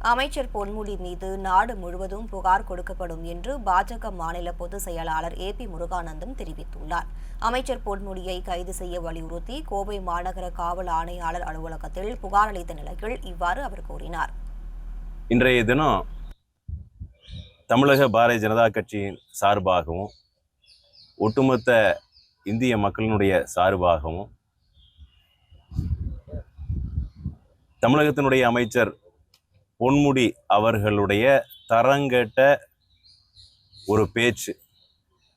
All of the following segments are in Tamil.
அமைச்சர் பொன்முடி மீது நாடு முழுவதும் புகார் கொடுக்கப்படும் என்று பாஜக மாநில பொதுச் செயலாளர் ஏபி முருகானந்தம் தெரிவித்துள்ளார். அமைச்சர் பொன்முடியை கைது செய்ய வலியுறுத்தி கோவை மாநகர காவல் ஆணையாளர் அலுவலகத்தில் புகார் அளித்த நிலையில் இவ்வாறு அவர் கூறினார். இன்றைய தினம் தமிழக பாரதிய ஜனதா கட்சியின் சார்பாகவும் ஒட்டுமொத்த இந்திய மக்களினுடைய சார்பாகவும் தமிழகத்தினுடைய அமைச்சர் பொன்முடி அவர்களுடைய தரங்கெட்ட ஒரு பேச்சு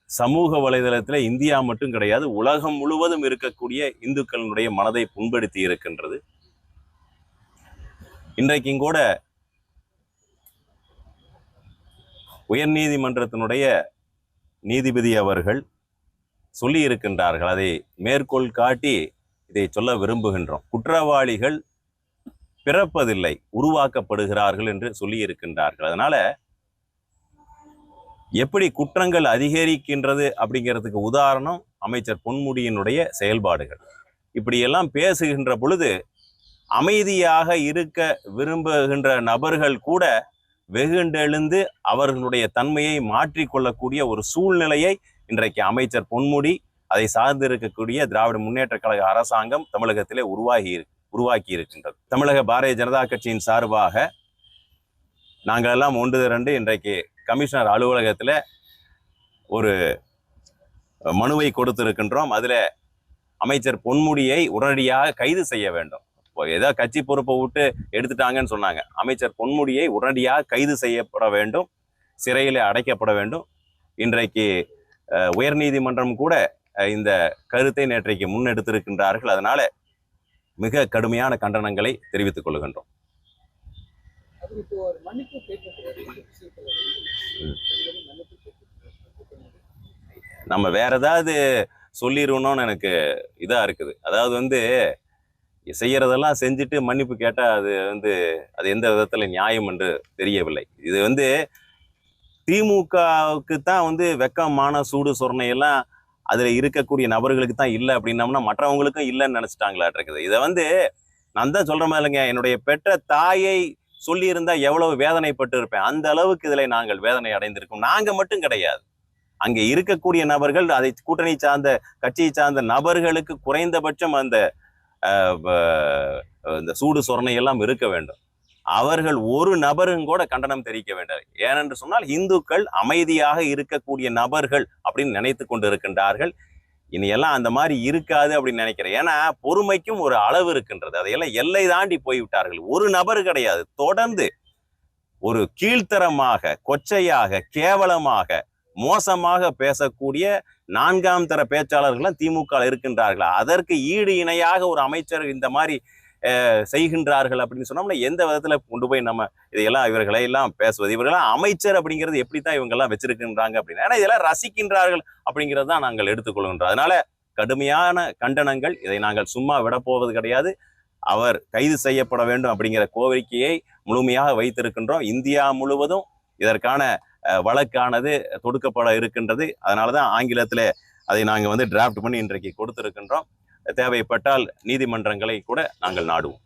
சமூக வலைதளத்தில் இந்தியா மட்டும் கிடையாது, உலகம் முழுவதும் இருக்கக்கூடிய இந்துக்களினுடைய மனதை புண்படுத்தி இருக்கின்றது. இன்றைக்கும் கூட உயர்நீதிமன்றத்தினுடைய நீதிபதி அவர்கள் சொல்லி இருக்கின்றார்கள். அதை மேற்கோள் காட்டி இதை சொல்ல விரும்புகின்றோம். குற்றவாளிகள் பிறப்பதில்லை, உருவாக்கப்படுகிறார்கள் என்று சொல்லி இருக்கின்றார்கள். அதனால எப்படி குற்றங்கள் அதிகரிக்கின்றது அப்படிங்கிறதுக்கு உதாரணம் அமைச்சர் பொன்முடியினுடைய செயல்பாடுகள். இப்படியெல்லாம் பேசுகின்ற பொழுது அமைதியாக இருக்க விரும்புகின்ற நபர்கள் கூட வெகுண்டெழுந்து அவர்களுடைய தன்மையை மாற்றிக்கொள்ளக்கூடிய ஒரு சூழ்நிலையை இன்றைக்கு அமைச்சர் பொன்முடி, அதை சார்ந்து இருக்கக்கூடிய திராவிட முன்னேற்ற கழக அரசாங்கம் தமிழகத்திலே உருவாக்கி இருக்கின்றது. தமிழக பாரதிய ஜனதா கட்சியின் சார்பாக நாங்கள் எல்லாம் ஒன்று திரண்டு இன்றைக்கு கமிஷனர் அலுவலகத்தில் ஒரு மனுவை கொடுத்திருக்கின்றோம். அதில் அமைச்சர் பொன்முடியை உடனடியாக கைது செய்ய வேண்டும். ஏதோ கட்சி பொறுப்பை விட்டு எடுத்துட்டாங்கன்னு சொன்னாங்க. அமைச்சர் பொன்முடியை உடனடியாக கைது செய்யப்பட வேண்டும், சிறையில் அடைக்கப்பட வேண்டும். இன்றைக்கு உயர்நீதிமன்றம் கூட இந்த கருத்தை நேற்றைக்கு முன்னெடுத்திருக்கின்றார்கள். அதனால மிக கடுமையான கண்டனங்களை தெரிவித்துக் கொள்கின்றோம். நம்ம வேற ஏதாவது சொல்லிடணும்னு எனக்கு இதா இருக்குது. அதாவது செய்யறதெல்லாம் செஞ்சுட்டு மன்னிப்பு கேட்டா அது எந்த விதத்துல நியாயம் என்று தெரியவில்லை. இது திமுகவுக்கு தான் வெக்கமான சூடு சொரணை எல்லாம் அதுல இருக்கக்கூடிய நபர்களுக்கு தான் இல்லை அப்படின்னம்னா மற்றவங்களுக்கும் இல்லைன்னு நினைச்சிட்டாங்களா இருக்குது. இதை நான் தான் சொல்ற மாதிரி இல்லைங்க, என்னுடைய பெற்ற தாயை சொல்லி இருந்தா எவ்வளவு வேதனைப்பட்டு இருப்பேன். அந்த அளவுக்கு இதுல நாங்கள் வேதனை அடைந்திருக்கோம். நாங்க மட்டும் கிடையாது, அங்கே இருக்கக்கூடிய நபர்கள், அதை கூட்டணி சார்ந்த கட்சியை சார்ந்த நபர்களுக்கு குறைந்தபட்சம் அந்த சூடு சொரணை எல்லாம் இருக்க வேண்டும். அவர்கள் ஒரு நபரும் கூட கண்டனம் தெரிவிக்க வேண்டாம். ஏனென்று சொன்னால் இந்துக்கள் அமைதியாக இருக்கக்கூடிய நபர்கள் அப்படின்னு நினைத்து கொண்டு இருக்கின்றார்கள். இனியெல்லாம் அந்த மாதிரி இருக்காது அப்படின்னு நினைக்கிறேன். ஏன்னா பொறுமைக்கும் ஒரு அளவு இருக்கின்றது. அதையெல்லாம் எல்லை தாண்டி போய்விட்டார்கள். ஒரு நபர் கிடையாது, தொடர்ந்து ஒரு கீழ்த்தரமாக, கொச்சையாக, கேவலமாக, மோசமாக பேசக்கூடிய 4ஆம் தர பேச்சாளர்கள் திமுக இருக்கின்றார்கள். அதற்கு ஈடு இணையாக ஒரு அமைச்சர் இந்த மாதிரி செய்கின்றார்கள் அப்படின்னு சொன்னோம்னா எந்த விதத்துல கொண்டு போய் நம்ம இவர்களை எல்லாம் பேசுவது? இவர்களெல்லாம் அமைச்சர் அப்படிங்கிறது எப்படித்தான் இவங்கெல்லாம் வச்சிருக்கின்றாங்க அப்படின்னா, ஏன்னா இதெல்லாம் ரசிக்கின்றார்கள் அப்படிங்கிறது தான் நாங்கள் எடுத்துக்கொள்கின்றோம். அதனால கடுமையான கண்டனங்கள். இதை நாங்கள் சும்மா விடப்போவது கிடையாது. அவர் கைது செய்யப்பட வேண்டும் அப்படிங்கிற கோரிக்கையை முழுமையாக வைத்திருக்கின்றோம். இந்தியா முழுவதும் இதற்கான வழக்கானது தொடுக்கப்பட இருக்கின்றது. அதனாலதான் ஆங்கிலத்துல அதை நாங்கள் டிராஃப்ட் பண்ணி இன்றைக்கு கொடுத்திருக்கின்றோம். தேவைப்பட்டால் நீதிமன்றங்களை கூட நாங்கள் நாடுவோம்.